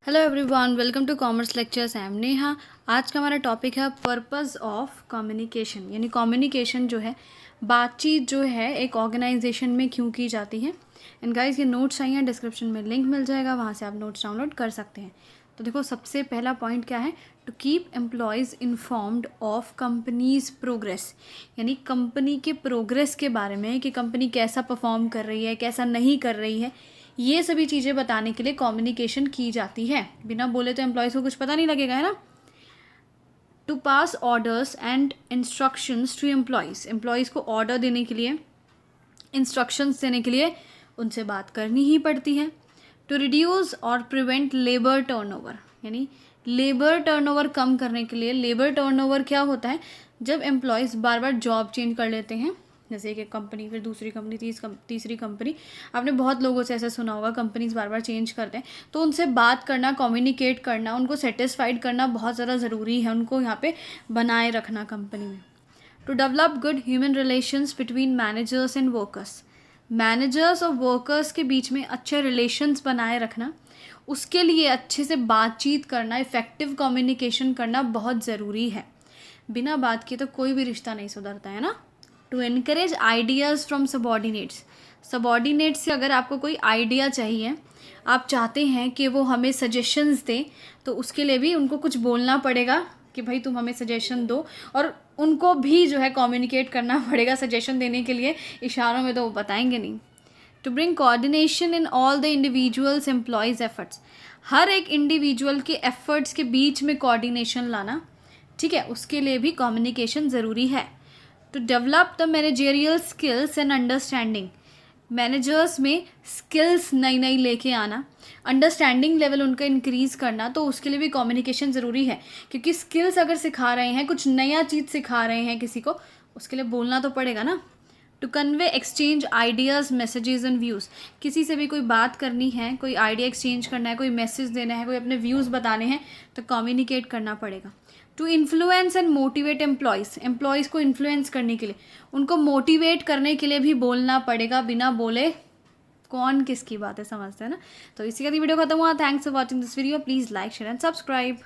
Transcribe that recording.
Hello everyone, welcome to commerce lectures. I am Neha. आज का हमारा टॉपिक है पर्पस ऑफ कम्युनिकेशन, यानी कम्युनिकेशन जो है, बातचीत जो है एक ऑर्गेनाइजेशन में क्यों की जाती है। एंड गाइस, ये नोट्स चाहिए, डिस्क्रिप्शन में लिंक मिल जाएगा, वहाँ से आप नोट्स डाउनलोड कर सकते हैं। तो देखो, सबसे पहला पॉइंट क्या है, to keep employees informed of companies progress, यानी कंपनी के प्रोग्रेस के बारे में कि कंपनी कैसा परफॉर्म कर रही है, कैसा नहीं कर रही है, ये सभी चीज़ें बताने के लिए कम्युनिकेशन की जाती है। बिना बोले तो एम्प्लॉयज़ को कुछ पता नहीं लगेगा, है ना। To pass orders and instructions to employees को ऑर्डर देने के लिए, इंस्ट्रक्शंस देने के लिए उनसे बात करनी ही पड़ती है। टू रिड्यूस और प्रिवेंट लेबर टर्नओवर, यानी लेबर टर्नओवर कम करने के लिए। लेबर टर्नओवर क्या होता है, जब एम्प्लॉयज़ बार बार जॉब चेंज कर लेते हैं, जैसे एक कंपनी फिर दूसरी कंपनी तीसरी कंपनी। आपने बहुत लोगों से ऐसा सुना होगा, कंपनीज बार बार चेंज करते हैं, तो उनसे बात करना, कम्युनिकेट करना, उनको सेटिस्फाइड करना बहुत ज़्यादा ज़रूरी है, उनको यहाँ पे बनाए रखना कंपनी में। To develop good human relations between managers and workers, managers और वर्कर्स के बीच में अच्छे रिलेशंस बनाए रखना, उसके लिए अच्छे से बातचीत करना, इफ़ेक्टिव कम्युनिकेशन करना बहुत ज़रूरी है। बिना बात किए तो कोई भी रिश्ता नहीं सुधरता है ना। To encourage ideas from subordinates, subordinates से अगर आपको कोई आइडिया चाहिए, आप चाहते हैं कि वो हमें सजेशंस दें, तो उसके लिए भी उनको कुछ बोलना पड़ेगा कि भाई तुम हमें सजेशन दो, और उनको भी जो है कम्युनिकेट करना पड़ेगा सजेशन देने के लिए। इशारों में तो वो बताएंगे नहीं। To bring coordination in all the individuals employees efforts, हर एक इंडिविजुअल के एफर्ट्स के बीच में कोऑर्डिनेशन लाना, ठीक है, उसके लिए भी कम्युनिकेशन ज़रूरी है। To develop the managerial skills and understanding, managers में स्किल्स नई नई लेके आना, अंडरस्टैंडिंग लेवल उनका इंक्रीज़ करना, तो उसके लिए भी कम्युनिकेशन ज़रूरी है। क्योंकि स्किल्स अगर सिखा रहे हैं, कुछ नया चीज़ सिखा रहे हैं किसी को, उसके लिए बोलना तो पड़ेगा ना। To convey exchange ideas messages and views, किसी से भी कोई बात करनी है, कोई आइडिया एक्सचेंज करना है, कोई मैसेज देना है, कोई अपने व्यूज़ बताने हैं, तो कम्युनिकेट करना पड़ेगा। To influence and motivate employees को इन्फ्लुएंस करने के लिए, उनको मोटिवेट करने के लिए भी बोलना पड़ेगा। बिना बोले कौन किसकी बात है समझते हैं ना। तो इसी का वीडियो खत्म हुआ। Thanks for watching this video. Please like, share and subscribe.